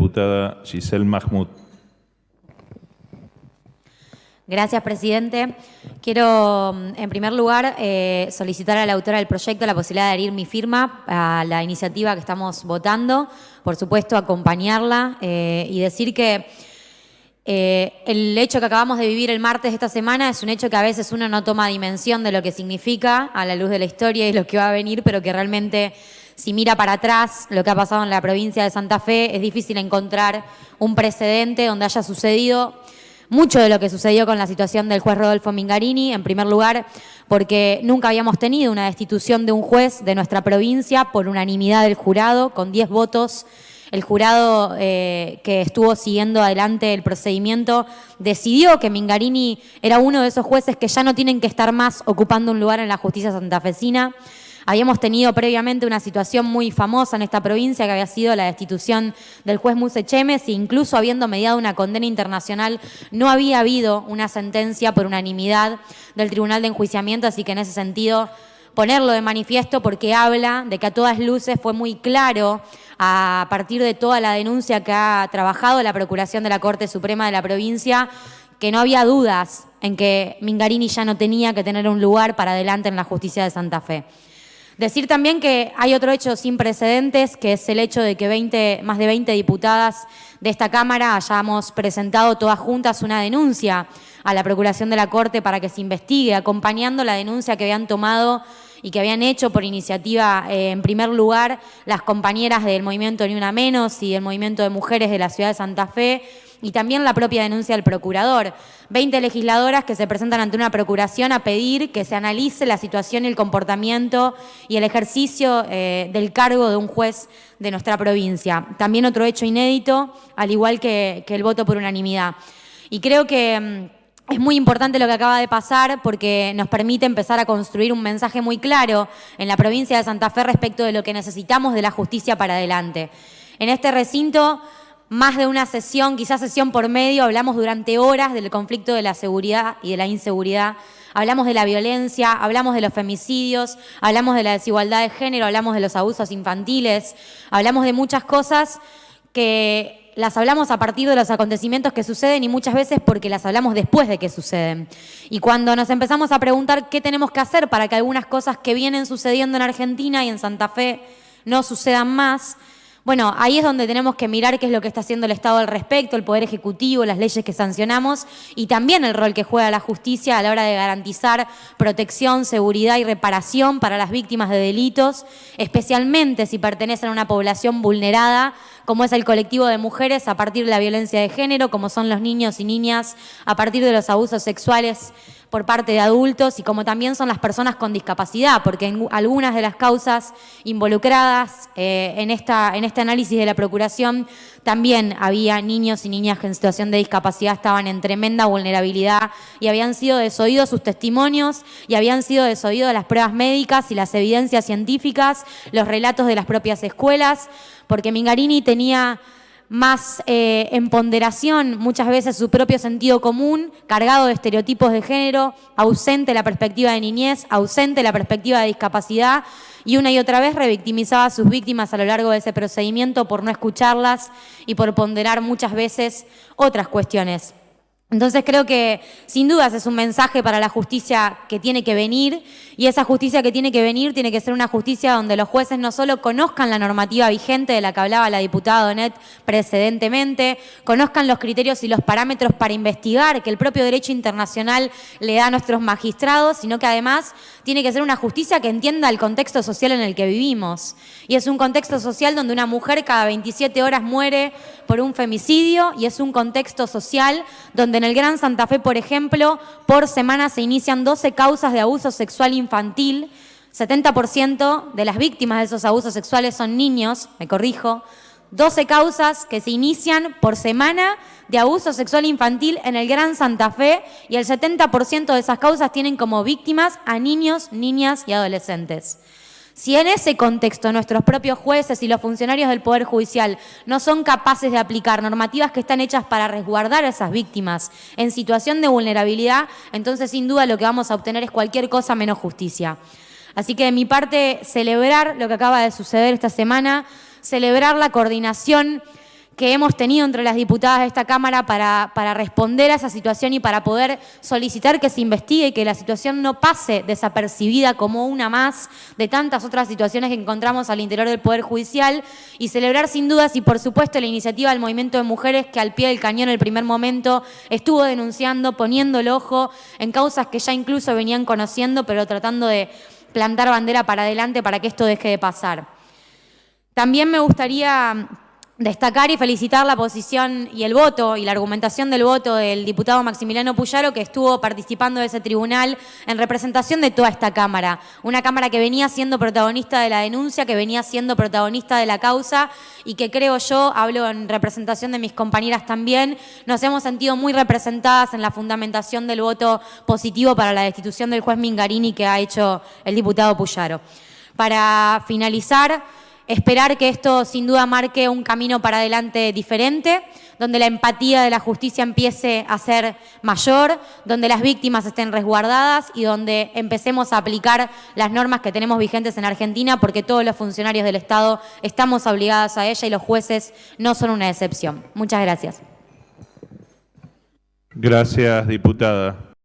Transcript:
diputada Giselle Mahmoud. Gracias, presidente. Quiero, en primer lugar, solicitar a la autora del proyecto la posibilidad de adherir mi firma a la iniciativa que estamos votando, por supuesto, acompañarla y decir que el hecho que acabamos de vivir el martes de esta semana es un hecho que a veces uno no toma dimensión de lo que significa a la luz de la historia y lo que va a venir, pero que realmente, si mira para atrás lo que ha pasado en la provincia de Santa Fe, es difícil encontrar un precedente donde haya sucedido mucho de lo que sucedió con la situación del juez Rodolfo Mingarini, en primer lugar, porque nunca habíamos tenido una destitución de un juez de nuestra provincia por unanimidad del jurado, con 10 votos. El jurado que estuvo siguiendo adelante el procedimiento decidió que Mingarini era uno de esos jueces que ya no tienen que estar más ocupando un lugar en la justicia santafesina. Habíamos tenido previamente una situación muy famosa en esta provincia que había sido la destitución del juez Muse Chemes e incluso habiendo mediado una condena internacional no había habido una sentencia por unanimidad del Tribunal de Enjuiciamiento, así que en ese sentido ponerlo de manifiesto porque habla de que a todas luces fue muy claro a partir de toda la denuncia que ha trabajado la Procuración de la Corte Suprema de la provincia que no había dudas en que Mingarini ya no tenía que tener un lugar para adelante en la justicia de Santa Fe. Decir también que hay otro hecho sin precedentes, que es el hecho de que más de 20 diputadas de esta Cámara hayamos presentado todas juntas una denuncia a la Procuración de la Corte para que se investigue, acompañando la denuncia que habían tomado y que habían hecho por iniciativa, en primer lugar, las compañeras del movimiento Ni Una Menos y del movimiento de mujeres de la ciudad de Santa Fe, y también la propia denuncia del procurador. 20 legisladoras que se presentan ante una procuración a pedir que se analice la situación y el comportamiento y el ejercicio del cargo de un juez de nuestra provincia. También otro hecho inédito, al igual que el voto por unanimidad. Y creo que es muy importante lo que acaba de pasar porque nos permite empezar a construir un mensaje muy claro en la provincia de Santa Fe respecto de lo que necesitamos de la justicia para adelante. En este recinto, más de una sesión, quizás sesión por medio, hablamos durante horas del conflicto de la seguridad y de la inseguridad. Hablamos de la violencia, hablamos de los femicidios, hablamos de la desigualdad de género, hablamos de los abusos infantiles, hablamos de muchas cosas que las hablamos a partir de los acontecimientos que suceden y muchas veces porque las hablamos después de que suceden. Y cuando nos empezamos a preguntar qué tenemos que hacer para que algunas cosas que vienen sucediendo en Argentina y en Santa Fe no sucedan más, bueno, ahí es donde tenemos que mirar qué es lo que está haciendo el Estado al respecto, el Poder Ejecutivo, las leyes que sancionamos y también el rol que juega la justicia a la hora de garantizar protección, seguridad y reparación para las víctimas de delitos, especialmente si pertenecen a una población vulnerada, como es el colectivo de mujeres a partir de la violencia de género, como son los niños y niñas a partir de los abusos sexuales por parte de adultos y como también son las personas con discapacidad, porque en algunas de las causas involucradas en este análisis de la Procuración también había niños y niñas que en situación de discapacidad estaban en tremenda vulnerabilidad y habían sido desoídos sus testimonios y habían sido desoídos las pruebas médicas y las evidencias científicas, los relatos de las propias escuelas, porque Mingarini tenía más en ponderación muchas veces su propio sentido común, cargado de estereotipos de género, ausente la perspectiva de niñez, ausente la perspectiva de discapacidad y una y otra vez revictimizaba a sus víctimas a lo largo de ese procedimiento por no escucharlas y por ponderar muchas veces otras cuestiones. Entonces creo que sin dudas es un mensaje para la justicia que tiene que venir y esa justicia que tiene que venir tiene que ser una justicia donde los jueces no solo conozcan la normativa vigente de la que hablaba la diputada Donet precedentemente, conozcan los criterios y los parámetros para investigar que el propio derecho internacional le da a nuestros magistrados, sino que además tiene que ser una justicia que entienda el contexto social en el que vivimos. Y es un contexto social donde una mujer cada 27 horas muere por un femicidio y es un contexto social donde en el Gran Santa Fe, por ejemplo, por semana se inician 12 causas de abuso sexual infantil. 70% de las víctimas de esos abusos sexuales son niños, me corrijo. 12 causas que se inician por semana de abuso sexual infantil en el Gran Santa Fe y el 70% de esas causas tienen como víctimas a niños, niñas y adolescentes. Si en ese contexto nuestros propios jueces y los funcionarios del Poder Judicial no son capaces de aplicar normativas que están hechas para resguardar a esas víctimas en situación de vulnerabilidad, entonces sin duda lo que vamos a obtener es cualquier cosa menos justicia. Así que de mi parte, celebrar lo que acaba de suceder esta semana, celebrar la coordinación que hemos tenido entre las diputadas de esta Cámara para responder a esa situación y para poder solicitar que se investigue y que la situación no pase desapercibida como una más de tantas otras situaciones que encontramos al interior del Poder Judicial, y celebrar sin dudas y por supuesto la iniciativa del Movimiento de Mujeres, que al pie del cañón en el primer momento estuvo denunciando, poniendo el ojo en causas que ya incluso venían conociendo, pero tratando de plantar bandera para adelante para que esto deje de pasar. También me gustaría destacar y felicitar la posición y el voto y la argumentación del voto del diputado Maximiliano Puyaro, que estuvo participando de ese tribunal en representación de toda esta Cámara. Una Cámara que venía siendo protagonista de la denuncia, que venía siendo protagonista de la causa y que creo yo, hablo en representación de mis compañeras también, nos hemos sentido muy representadas en la fundamentación del voto positivo para la destitución del juez Mingarini que ha hecho el diputado Puyaro. Para finalizar, esperar que esto sin duda marque un camino para adelante diferente, donde la empatía de la justicia empiece a ser mayor, donde las víctimas estén resguardadas y donde empecemos a aplicar las normas que tenemos vigentes en Argentina, porque todos los funcionarios del Estado estamos obligados a ella y los jueces no son una excepción. Muchas gracias. Gracias, diputada.